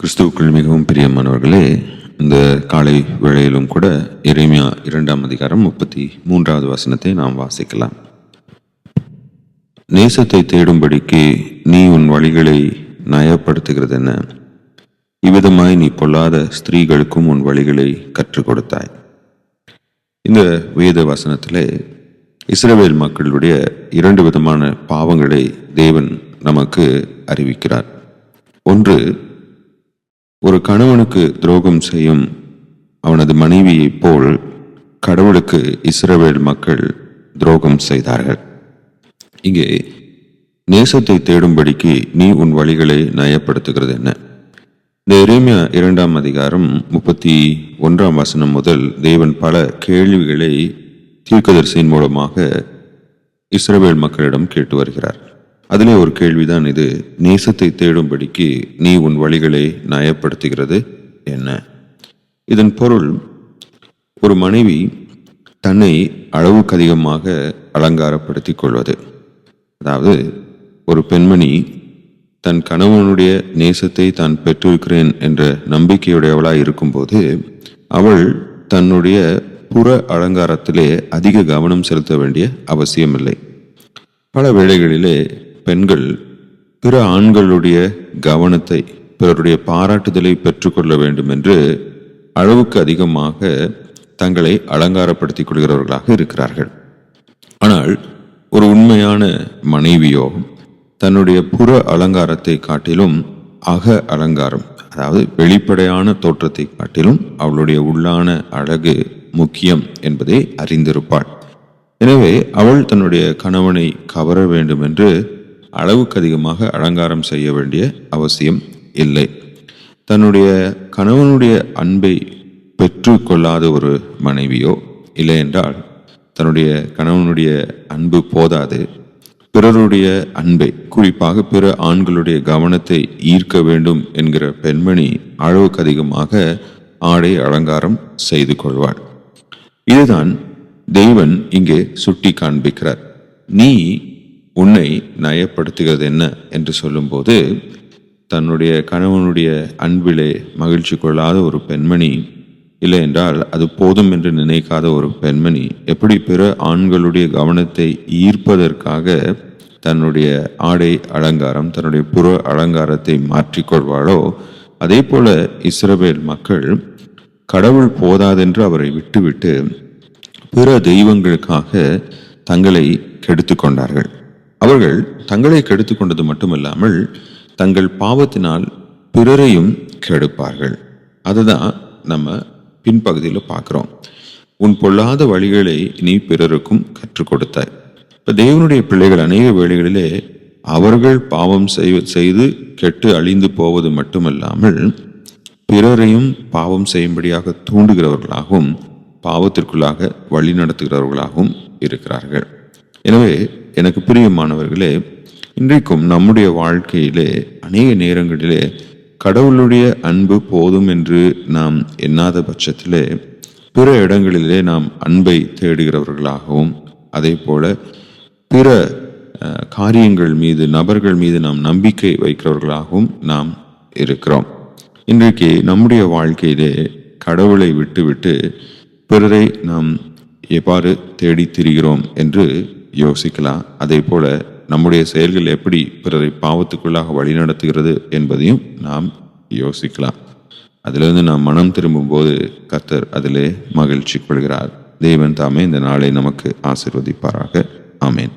கிறிஸ்துவுக்குள் மிகவும் பிரியமானவர்களே, இந்த காலை வேளையிலும் கூட எரேமியா 2ஆம் அதிகாரம் 33வது வசனத்தை நாம் வாசிக்கலாம். நேசத்தை தேடும்படிக்கு நீ உன் வழிகளை நயப்படுத்துகிறது என்ன? இவ்விதமாய் நீ பொல்லாத ஸ்திரீகளுக்கும் உன் வழிகளை கற்றுக் கொடுத்தாய். இந்த வேத வசனத்திலே இஸ்ரவேல் மக்களுடைய 2 விதமான பாவங்களை தேவன் நமக்கு அறிவிக்கிறார். ஒன்று, ஒரு கணவனுக்கு துரோகம் செய்யும் அவனது மனைவியைப் போல் கடவுளுக்கு இஸ்ரவேல் மக்கள் துரோகம் செய்தார்கள். இங்கே நேசத்தை தேடும்படிக்கு நீ உன் வழிகளை நயப்படுத்துகிறது என்ன? இந்த எரேமியா 2ஆம் அதிகாரம் 31ஆம் வசனம் முதல் தேவன் பல கேள்விகளை தீர்க்கதரிசியின் மூலமாக இஸ்ரவேல் மக்களிடம் கேட்டு வருகிறார். அதிலே ஒரு கேள்விதான் இது: நேசத்தை தேடும்படிக்கு நீ உன் வழிகளை நயப்படுத்துகிறது என்ன? இதன் பொருள், ஒரு மனைவி தன்னை அளவுக்கு அதிகமாக அலங்காரப்படுத்திக் கொள்வது. அதாவது, ஒரு பெண்மணி தன் கணவனுடைய நேசத்தை தான் பெற்றிருக்கிறேன் என்ற நம்பிக்கையுடையவளாய் இருக்கும்போது அவள் தன்னுடைய புற அலங்காரத்திலே அதிக கவனம் செலுத்த வேண்டிய அவசியமில்லை. பல வேளைகளிலே பெண்கள் பிற ஆண்களுடைய கவனத்தை, பிறருடைய பாராட்டுதலை பெற்றுக்கொள்ள வேண்டும் என்று அளவுக்கு அதிகமாக தங்களை அலங்காரப்படுத்திக் கொள்கிறவர்களாக இருக்கிறார்கள். ஆனால் ஒரு உண்மையான மனைவியோ தன்னுடைய புற அலங்காரத்தை காட்டிலும் அக அலங்காரம், அதாவது வெளிப்படையான தோற்றத்தை காட்டிலும் அவளுடைய உள்ளான அழகு முக்கியம் என்பதை அறிந்திருப்பாள். எனவே அவள் தன்னுடைய கணவனை கவர வேண்டும் என்று அளவுக்கு அதிகமாக அலங்காரம் செய்ய வேண்டிய அவசியம் இல்லை. தன்னுடைய கணவனுடைய அன்பை பெற்று கொள்ளாத ஒரு மனைவியோ, இல்லை என்றால் தன்னுடைய கணவனுடைய அன்பு போதாது, பிறருடைய அன்பை, குறிப்பாக பிற ஆண்களுடைய கவனத்தை ஈர்க்க வேண்டும் என்கிற பெண்மணி அளவுக்கு அதிகமாக ஆடை அலங்காரம் செய்து கொள்வாள். இதுதான் தேவன் இங்கே சுட்டி காண்பிக்கிறார். நீ உன்னை நயப்படுத்துகிறது என்ன என்று சொல்லும்போது, தன்னுடைய கணவனுடைய அன்பிலே மகிழ்ச்சி கொள்ளாத ஒரு பெண்மணி, இல்லை என்றால் அது போதும் என்று நினைக்காத ஒரு பெண்மணி எப்படி பிற ஆண்களுடைய கவனத்தை ஈர்ப்பதற்காக தன்னுடைய ஆடை அலங்காரம், தன்னுடைய புற அலங்காரத்தை மாற்றிக்கொள்வாளோ, அதே போல இஸ்ரவேல் மக்கள் கடவுள் போதாதென்று அவரை விட்டுவிட்டு பிற தெய்வங்களுக்காக தங்களை கெடுத்து கொண்டார்கள். அவர்கள் தங்களை கெடுத்து கொண்டது மட்டுமல்லாமல் தங்கள் பாவத்தினால் பிறரையும் கெடுப்பார்கள். அதுதான் நம்ம பின்பகுதியில் பார்க்கிறோம். உன் பொல்லாத வழிகளை நீ பிறருக்கும் கற்றுக் கொடுத்தாய். இப்ப தேவனுடைய பிள்ளைகள் அநேக வேளைகளிலே அவர்கள் பாவம் செய்து கெட்டு அழிந்து போவது மட்டுமல்லாமல் பிறரையும் பாவம் செய்யும்படியாக தூண்டுகிறவர்களாகவும் பாவத்திற்குள்ளாக வழி நடத்துகிறவர்களாகவும் இருக்கிறார்கள். எனவே எனக்கு பிரியமானவர்களே, இன்றைக்கும் நம்முடைய வாழ்க்கையிலே அநேக நேரங்களிலே கடவுளுடைய அன்பு போதும் என்று நாம் எண்ணாத பட்சத்திலே பிற இடங்களிலே நாம் அன்பை தேடுகிறவர்களாகவும், அதே போல பிற காரியங்கள் மீது, நபர்கள் மீது நாம் நம்பிக்கை வைக்கிறவர்களாகவும் நாம் இருக்கிறோம். இன்றைக்கு நம்முடைய வாழ்க்கையிலே கடவுளை விட்டுவிட்டு பிறரை நாம் எவ்வாறு தேடி திரிகிறோம் என்று யோசிக்கலாம். அதே போல நம்முடைய செயல்கள் எப்படி பிறரை பாவத்துக்குள்ளாக வழிநடத்துகிறது என்பதையும் நாம் யோசிக்கலாம். அதிலிருந்து நாம் மனம் திரும்பும் போது கர்த்தர் அதிலே மகிழ்ச்சி கொள்கிறார். தேவன் தாமே இந்த நாளை நமக்கு ஆசீர்வதிப்பாராக. ஆமேன்.